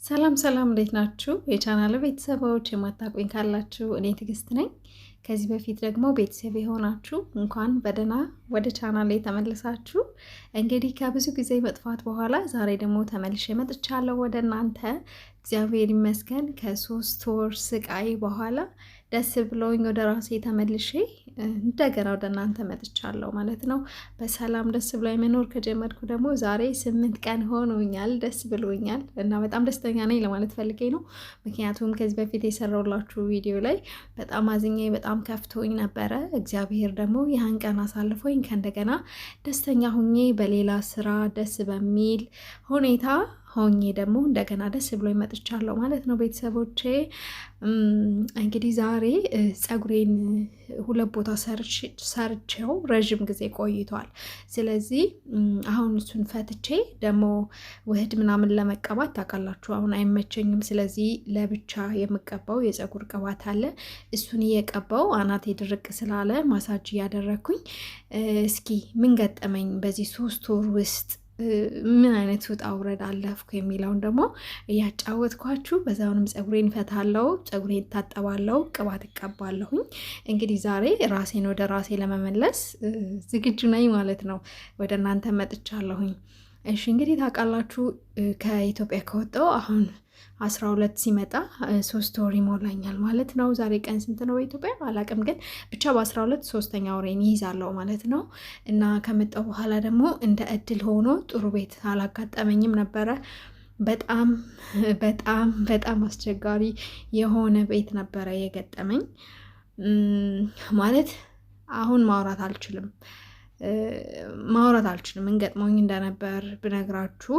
ሰላም ሰላም እንዴት ናችሁ? የቻናል ቤተሰቦች የማታውቁኝ ካላችሁ እኔ ትዕግስት ነኝ። ከዚህ በፊት ደግሞ ቤተሰብ የሆናችሁ እንኳን በደህና ወደ ቻናሌ ተመልሳችሁ። እንግዲህ ከብዙ ጊዜ መጥፋት በኋላ ዛሬ ደግሞ ተመልሼ መጥቻለሁ ወደ እናንተ። እግዚአብሔር ይመስገን ከ3 ወር ስቃይ በኋላ ደስ ብሎኝ ወደ ራሴ ተመልሼ እንደገና ወደ እናንተ መጥቻለሁ ማለት ነው። በሰላም ደስ ብሎኝ መኖር ከጀመርኩ ደግሞ ዛሬ 8 ቀን ሆኖኛል። ደስ ብሎኛል እና በጣም ደስተኛ ነኝ ለማለት ፈልጌ ነው። ምክንያቱም ከዚህ በፊት የሰራሁላችሁ ቪዲዮ ላይ በጣም አዝኜ በጣም ከፍቶኝ ነበረ። እግዚአብሔር ደግሞ ያን ቀን አሳልፎኝ ከእንደገና ደስተኛ ሁኜ በሌላ ስራ ደስ በሚል ሁኔታ ሆኜ ደግሞ እንደገና ደስ ብሎኝ መጥቻለሁ ማለት ነው ቤተሰቦቼ። እንግዲህ ዛሬ ፀጉሬን 2 ቦታ ሰርቼው ረዥም ጊዜ ቆይቷል። ስለዚህ አሁን እሱን ፈትቼ ደግሞ ውህድ ምናምን ለመቀባት ታውቃላችሁ አሁን አይመቸኝም። ስለዚህ ለብቻ የምቀባው የፀጉር ቅባት አለ። እሱን እየቀባው አናቴ ድርቅ ስላለ ማሳጅ እያደረግኩኝ እስኪ ምን ገጠመኝ በዚህ 3 ወር ውስጥ ምን አይነት ውጣ ውረድ አለፍኩ የሚለውን ደግሞ እያጫወትኳችሁ በዛውንም ፀጉሬን ፈታለው፣ ፀጉሬን ታጠባለው፣ ቅባት እቀባለሁኝ። እንግዲህ ዛሬ ራሴን ወደ ራሴ ለመመለስ ዝግጁ ነኝ ማለት ነው። ወደ እናንተ መጥቻለሁኝ። እሺ እንግዲህ ታውቃላችሁ ከኢትዮጵያ ከወጣሁ አሁን 12 ሲመጣ 3 ወር ይሞላኛል ማለት ነው። ዛሬ ቀን ስንት ነው በኢትዮጵያ አላቅም፣ ግን ብቻ በ12 3ኛ ወሬን ይይዛለው ማለት ነው። እና ከመጣሁ በኋላ ደግሞ እንደ እድል ሆኖ ጥሩ ቤት አላጋጠመኝም ነበረ። በጣም በጣም በጣም አስቸጋሪ የሆነ ቤት ነበረ የገጠመኝ። ማለት አሁን ማውራት አልችልም እንገጥሞኝ እንደነበር ብነግራችሁ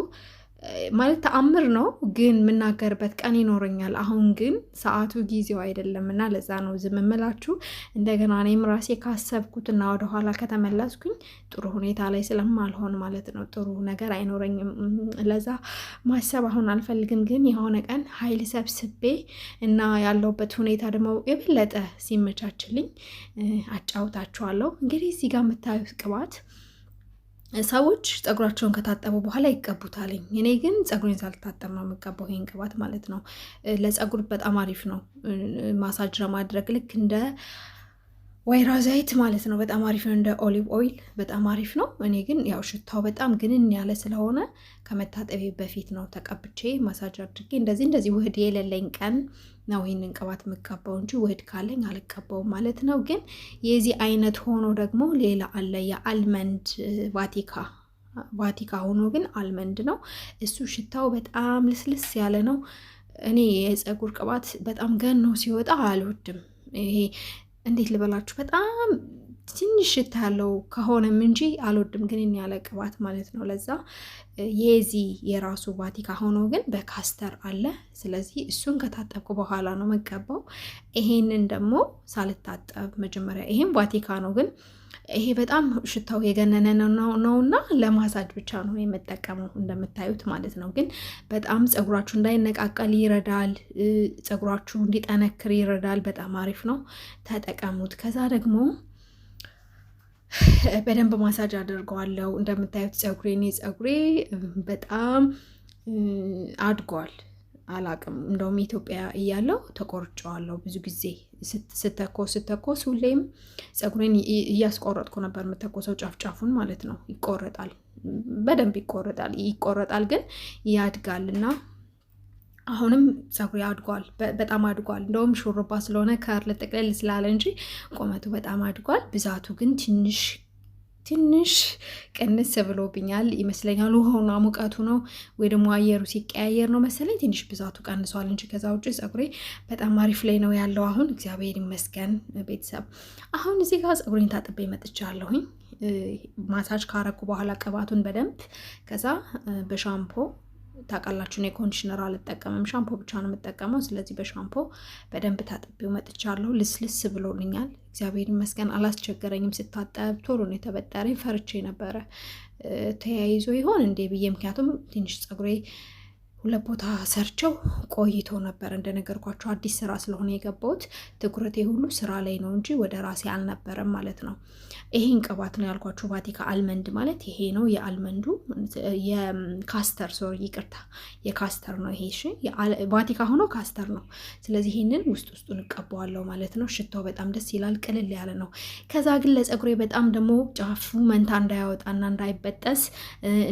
ማለት ተአምር ነው፣ ግን የምናገርበት ቀን ይኖረኛል። አሁን ግን ሰዓቱ ጊዜው አይደለም እና ለዛ ነው ዝም እምላችሁ። እንደገና እኔም ራሴ ካሰብኩትና ወደኋላ ከተመለስኩኝ ጥሩ ሁኔታ ላይ ስለማልሆን ማለት ነው ጥሩ ነገር አይኖረኝም። ለዛ ማሰብ አሁን አልፈልግም። ግን የሆነ ቀን ኃይል ሰብስቤ እና ያለውበት ሁኔታ ደግሞ የበለጠ ሲመቻችልኝ አጫውታችኋለሁ። እንግዲህ እዚህ ጋር የምታዩት ቅባት ሰዎች ፀጉራቸውን ከታጠቡ በኋላ ይቀቡታልኝ። እኔ ግን ፀጉሬን ሳልታጠብ ነው የምቀባው ይሄን ቅባት ማለት ነው። ለፀጉር በጣም አሪፍ ነው ማሳጅ ለማድረግ ልክ እንደ ወይራ ዘይት ማለት ነው። በጣም አሪፍ ነው። እንደ ኦሊቭ ኦይል በጣም አሪፍ ነው። እኔ ግን ያው ሽታው በጣም ግንን ያለ ስለሆነ ከመታጠቤ በፊት ነው ተቀብቼ ማሳጅ አድርጌ እንደዚህ ውህድ የሌለኝ ቀን ነው ይህንን ቅባት የምቀባው እንጂ ውህድ ካለኝ አልቀባውም ማለት ነው። ግን የዚህ አይነት ሆኖ ደግሞ ሌላ አለ። የአልመንድ ቫቲካ ሆኖ ግን አልመንድ ነው እሱ። ሽታው በጣም ልስልስ ያለ ነው። እኔ የፀጉር ቅባት በጣም ገኖ ሲወጣ አልወድም። ይሄ እንዴት ልበላችሁ በጣም ትንሽ ሽታ ያለው ከሆነም እንጂ አልወድም። ግን ያለ ቅባት ማለት ነው። ለዛ የዚህ የራሱ ቫቲካ ሆኖ ግን በካስተር አለ። ስለዚህ እሱን ከታጠብኩ በኋላ ነው መቀባው። ይሄንን ደግሞ ሳልታጠብ መጀመሪያ ይሄን ቫቲካ ነው፣ ግን ይሄ በጣም ሽታው የገነነ ነውና ለማሳጅ ብቻ ነው የምጠቀመው እንደምታዩት ማለት ነው። ግን በጣም ፀጉራችሁ እንዳይነቃቀል ይረዳል፣ ፀጉራችሁ እንዲጠነክር ይረዳል። በጣም አሪፍ ነው፣ ተጠቀሙት። ከዛ ደግሞ በደንብ ማሳጅ አድርገዋለሁ። እንደምታዩት ፀጉሬ በጣም አድጓል። አላቅም እንደውም ኢትዮጵያ እያለው ተቆርጨዋለሁ። ብዙ ጊዜ ስተኮስ ሁሌም ፀጉሬን እያስቆረጥኩ ነበር የምተኮሰው፣ ጫፍጫፉን ማለት ነው። ይቆረጣል፣ በደንብ ይቆረጣል፣ ግን ያድጋል እና አሁንም ፀጉሬ አድጓል፣ በጣም አድጓል። እንደውም ሹሩባ ስለሆነ ከርል ጥቅልል ስላለ እንጂ ቁመቱ በጣም አድጓል። ብዛቱ ግን ትንሽ ቅንስ ብሎብኛል ይመስለኛል። ውሃውና ሙቀቱ ነው ወይ ደግሞ አየሩ ሲቀያየር ነው መሰለኝ ትንሽ ብዛቱ ቀንሷል እንጂ ከዛ ውጭ ፀጉሬ በጣም አሪፍ ላይ ነው ያለው አሁን፣ እግዚአብሔር ይመስገን። ቤተሰብ አሁን እዚህ ጋር ፀጉሬን ታጥቤ መጥቻለሁኝ። ማሳጅ ካረኩ በኋላ ቅባቱን በደንብ ከዛ በሻምፖ ታውቃላችሁ እኔ ኮንዲሽነር አልጠቀምም፣ ሻምፖ ብቻ ነው የምጠቀመው። ስለዚህ በሻምፖ በደንብ ታጥቤው መጥቻለሁ። ልስልስ ብሎልኛል እግዚአብሔር ይመስገን። አላስቸገረኝም ስታጠብ፣ ቶሎ ነው የተበጠረኝ። ፈርቼ ነበረ ተያይዞ ይሆን እንዴ ብዬ፣ ምክንያቱም ትንሽ ፀጉሬ ሁለት ቦታ ሰርቸው ቆይቶ ነበር። እንደነገርኳቸው አዲስ ስራ ስለሆነ የገባሁት ትኩረቴ ሁሉ ስራ ላይ ነው እንጂ ወደ ራሴ አልነበረም ማለት ነው። ይሄን ቅባት ነው ያልኳችሁ። ቫቲካ አልመንድ ማለት ይሄ ነው። የአልመንዱ የካስተር ሶሪ ይቅርታ፣ የካስተር ነው ይሄ። እሺ ቫቲካ ሆኖ ካስተር ነው። ስለዚህ ይሄንን ውስጡን እቀባዋለሁ ማለት ነው። ሽታው በጣም ደስ ይላል፣ ቅልል ያለ ነው። ከዛ ግን ለፀጉሬ በጣም ደግሞ ጫፉ መንታ እንዳያወጣና እንዳይበጠስ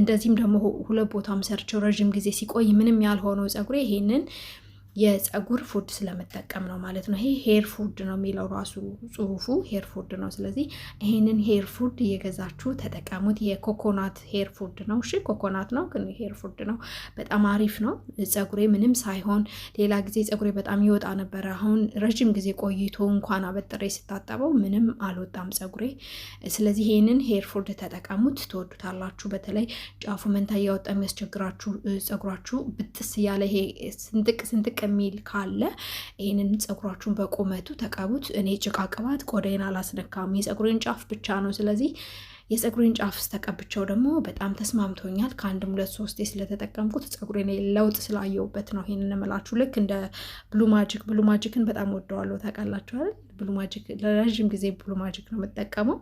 እንደዚህም ደግሞ ሁለት ቦታም ሰርቸው ረዥም ጊዜ ሲቆይ ምንም ያልሆነው ፀጉሬ ይሄንን የፀጉር ፉድ ስለመጠቀም ነው ማለት ነው። ይሄ ሄር ፉድ ነው የሚለው ራሱ ጽሁፉ ሄር ፉድ ነው። ስለዚህ ይሄንን ሄር ፉድ እየገዛችሁ ተጠቀሙት። የኮኮናት ሄር ፉድ ነው። እሺ ኮኮናት ነው ግን ሄር ፉድ ነው። በጣም አሪፍ ነው። ፀጉሬ ምንም ሳይሆን ሌላ ጊዜ ፀጉሬ በጣም ይወጣ ነበረ። አሁን ረጅም ጊዜ ቆይቶ እንኳን አበጥሬ ስታጠበው ምንም አልወጣም ፀጉሬ። ስለዚህ ይሄንን ሄር ፉድ ተጠቀሙት፣ ትወዱታላችሁ። በተለይ ጫፉ መንታ እያወጣ የሚያስቸግራችሁ ፀጉራችሁ ብጥስ እያለ ይሄ ስንጥቅ የሚል ካለ ይሄንን ፀጉራችሁን በቁመቱ ተቀቡት። እኔ ጭቃ ቅባት ቆዳዬን አላስነካም፣ የፀጉሬን ጫፍ ብቻ ነው። ስለዚህ የፀጉሬን ጫፍ ተቀብቸው ደግሞ በጣም ተስማምቶኛል። ከአንድም 2-3 ስለተጠቀምኩት ፀጉሬን ለውጥ ስላየውበት ነው ይሄንን እምላችሁ። ልክ እንደ ብሉ ማጂክን በጣም ወደዋለሁ ታውቃላችሁ አይደል? ብሉ ማጂክ ለረጅም ጊዜ ብሉ ማጂክ ነው የምጠቀመው።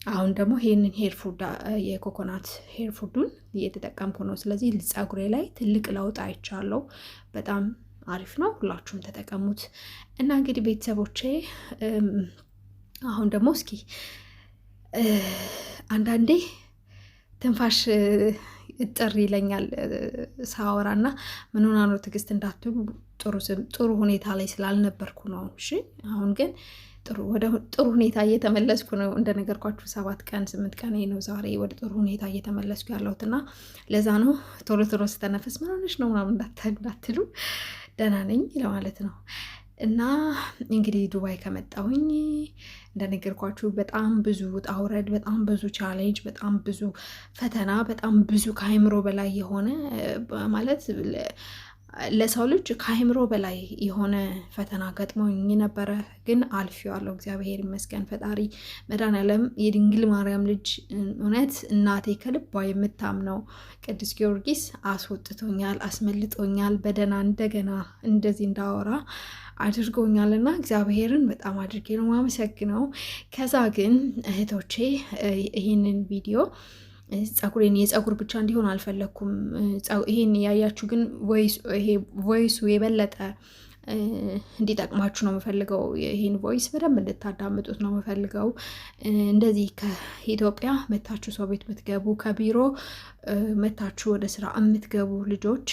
አሁን ደግሞ ይሄንን ሄር ፉድ የኮኮናት ሄር ፉዱን እየተጠቀምኩ ነው። ስለዚህ ፀጉሬ ላይ ትልቅ ለውጥ አይቻለሁ። በጣም አሪፍ ነው። ሁላችሁም ተጠቀሙት። እና እንግዲህ ቤተሰቦቼ አሁን ደግሞ እስኪ አንዳንዴ ትንፋሽ እጥር ይለኛል ሳወራና ምን ሆና ነው ትዕግስት እንዳትሉ፣ ጥሩ ሁኔታ ላይ ስላልነበርኩ ነው። እሺ አሁን ግን ጥሩ ሁኔታ እየተመለስኩ ነው። እንደነገርኳችሁ 7 ቀን 8 ቀን ነው ዛሬ ወደ ጥሩ ሁኔታ እየተመለስኩ ያለሁትና ለዛ ነው ቶሎ ስተነፍስ ምን ሆነሽ ነው ምናምን እንዳትሉ፣ ደህና ነኝ ለማለት ነው። እና እንግዲህ ዱባይ ከመጣሁኝ እንደነገርኳችሁ በጣም ብዙ ውጣ ውረድ፣ በጣም ብዙ ቻሌንጅ፣ በጣም ብዙ ፈተና፣ በጣም ብዙ ከአይምሮ በላይ የሆነ ማለት ለሰው ልጅ ከአይምሮ በላይ የሆነ ፈተና ገጥሞኝ ነበረ። ግን አልፌዋለሁ፣ እግዚአብሔር ይመስገን። ፈጣሪ መድኃኔዓለም የድንግል ማርያም ልጅ እውነት እናቴ ከልቧ የምታምነው ቅዱስ ጊዮርጊስ አስወጥቶኛል፣ አስመልጦኛል፣ በደህና እንደገና እንደዚህ እንዳወራ አድርጎኛልና እግዚአብሔርን በጣም አድርጌ ነው ማመሰግነው። ከዛ ግን እህቶቼ ይህንን ቪዲዮ ፀጉሬን የፀጉር ብቻ እንዲሆን አልፈለግኩም። ይሄን ያያችሁ ግን ቮይሱ የበለጠ እንዲጠቅማችሁ ነው የምፈልገው። ይሄን ቮይስ በደንብ እንድታዳምጡት ነው የምፈልገው። እንደዚህ ከኢትዮጵያ መታችሁ ሰው ቤት ምትገቡ፣ ከቢሮ መታችሁ ወደ ስራ የምትገቡ ልጆች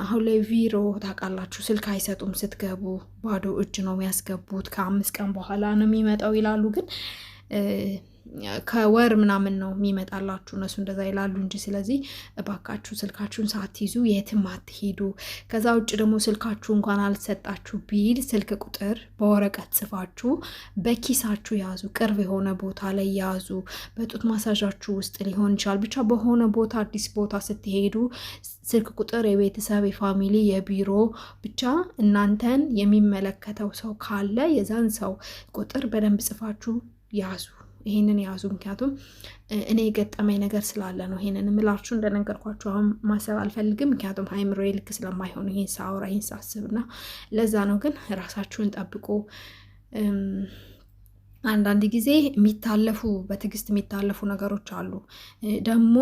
አሁን ላይ ቢሮ ታውቃላችሁ ስልክ አይሰጡም። ስትገቡ ባዶ እጅ ነው የሚያስገቡት። ከ5 ቀን በኋላ ነው የሚመጣው ይላሉ ግን ከወር ምናምን ነው የሚመጣላችሁ እነሱ እንደዛ ይላሉ እንጂ። ስለዚህ እባካችሁ ስልካችሁን ሳትይዙ የትም አትሄዱ። ከዛ ውጭ ደግሞ ስልካችሁ እንኳን አልሰጣችሁ ቢል ስልክ ቁጥር በወረቀት ጽፋችሁ በኪሳችሁ ያዙ። ቅርብ የሆነ ቦታ ላይ ያዙ። በጡት ማሳዣችሁ ውስጥ ሊሆን ይችላል። ብቻ በሆነ ቦታ አዲስ ቦታ ስትሄዱ ስልክ ቁጥር የቤተሰብ፣ የፋሚሊ፣ የቢሮ ብቻ እናንተን የሚመለከተው ሰው ካለ የዛን ሰው ቁጥር በደንብ ጽፋችሁ ያዙ። ይሄንን ያዙ። ምክንያቱም እኔ የገጠመኝ ነገር ስላለ ነው ይሄንን ምላችሁ። እንደነገርኳችሁ አሁን ማሰብ አልፈልግም፣ ምክንያቱም አይምሮዬ ልክ ስለማይሆን ይሄን ሳወራ ይሄን ሳስብና ለዛ ነው። ግን ራሳችሁን ጠብቁ። አንዳንድ ጊዜ የሚታለፉ በትዕግስት የሚታለፉ ነገሮች አሉ፣ ደግሞ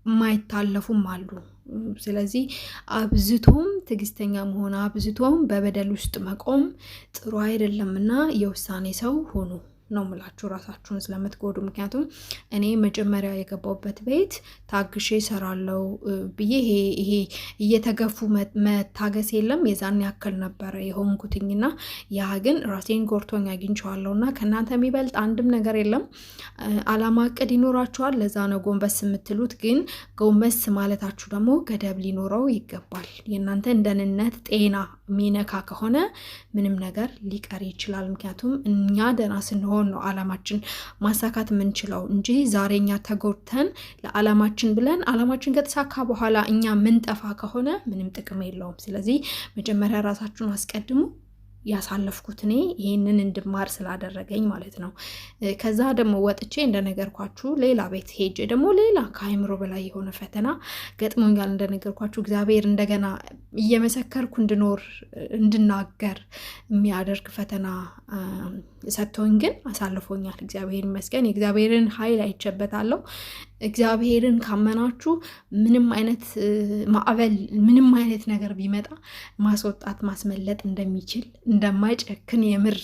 የማይታለፉም አሉ። ስለዚህ አብዝቶም ትዕግስተኛ መሆን አብዝቶም በበደል ውስጥ መቆም ጥሩ አይደለምና የውሳኔ ሰው ሆኑ ነው ምላችሁ ራሳችሁን ስለምትጎዱ። ምክንያቱም እኔ መጀመሪያ የገባሁበት ቤት ታግሼ እሰራለሁ ብዬ ይሄ እየተገፉ መታገስ የለም የዛን ያክል ነበረ የሆንኩትኝና ያ ግን ራሴን ጎርቶኝ አግኝቼዋለሁና ከእናንተ የሚበልጥ አንድም ነገር የለም። አላማ እቅድ ይኖራችኋል። ለዛ ነው ጎንበስ የምትሉት። ግን ጎንበስ ማለታችሁ ደግሞ ገደብ ሊኖረው ይገባል። የእናንተን ደህንነት ጤና የሚነካ ከሆነ ምንም ነገር ሊቀር ይችላል። ምክንያቱም እኛ ደህና ስንሆን ነው አላማችን ማሳካት የምንችለው እንጂ ዛሬ እኛ ተጎድተን ለአላማችን ብለን አላማችን ከተሳካ በኋላ እኛ ምንጠፋ ከሆነ ምንም ጥቅም የለውም። ስለዚህ መጀመሪያ ራሳችሁን አስቀድሙ። ያሳለፍኩት እኔ ይሄንን እንድማር ስላደረገኝ ማለት ነው። ከዛ ደግሞ ወጥቼ እንደነገርኳችሁ ሌላ ቤት ሄጄ ደግሞ ሌላ ከአይምሮ በላይ የሆነ ፈተና ገጥሞኛል። እንደነገርኳችሁ እግዚአብሔር እንደገና እየመሰከርኩ እንድናገር የሚያደርግ ፈተና ሰጥቶኝ ግን አሳልፎኛል። እግዚአብሔር ይመስገን። የእግዚአብሔርን ኃይል አይቼበታለሁ። እግዚአብሔርን ካመናችሁ ምንም አይነት ማዕበል ምንም አይነት ነገር ቢመጣ ማስወጣት ማስመለጥ እንደሚችል እንደማይጨክን የምር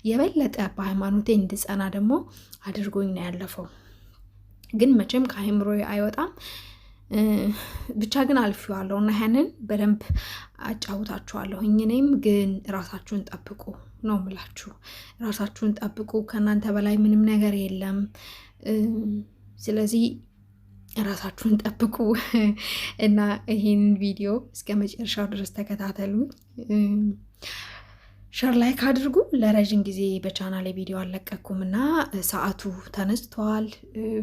የበለጠ በሃይማኖቴ እንድጸና ደግሞ አድርጎኝ ነው ያለፈው። ግን መቼም ከአይምሮ አይወጣም። ብቻ ግን አልፌዋለሁ እና ያንን በደንብ አጫውታችኋለሁ። እኔም ግን ራሳችሁን ጠብቁ ነው የምላችሁ። ራሳችሁን ጠብቁ። ከእናንተ በላይ ምንም ነገር የለም። ስለዚህ ራሳችሁን ጠብቁ እና ይህንን ቪዲዮ እስከ መጨረሻው ድረስ ተከታተሉ። ሸር ላይክ አድርጉ። ለረጅም ጊዜ በቻናሌ ቪዲዮ አልለቀኩም እና ሰዓቱ ተነስቷል፣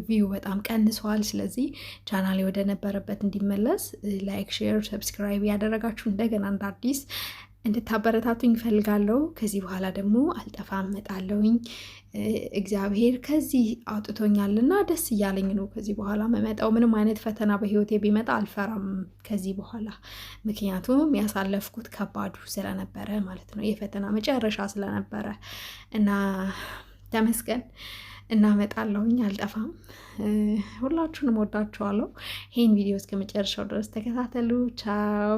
ቪው በጣም ቀንሷል። ስለዚህ ቻናሌ ወደ ነበረበት እንዲመለስ ላይክ፣ ሼር፣ ሰብስክራይብ ያደረጋችሁ እንደገና እንደ አዲስ እንድታበረታቱኝ እፈልጋለሁ። ከዚህ በኋላ ደግሞ አልጠፋም እመጣለሁኝ። እግዚአብሔር ከዚህ አውጥቶኛልና ደስ እያለኝ ነው ከዚህ በኋላ መመጣው። ምንም አይነት ፈተና በህይወቴ ቢመጣ አልፈራም ከዚህ በኋላ፣ ምክንያቱም ያሳለፍኩት ከባዱ ስለነበረ ማለት ነው፣ የፈተና መጨረሻ ስለነበረ እና ተመስገን እና እመጣለሁኝ፣ አልጠፋም። ሁላችሁንም ወዳችኋለሁ። ይህን ቪዲዮ እስከ መጨረሻው ድረስ ተከታተሉ። ቻው።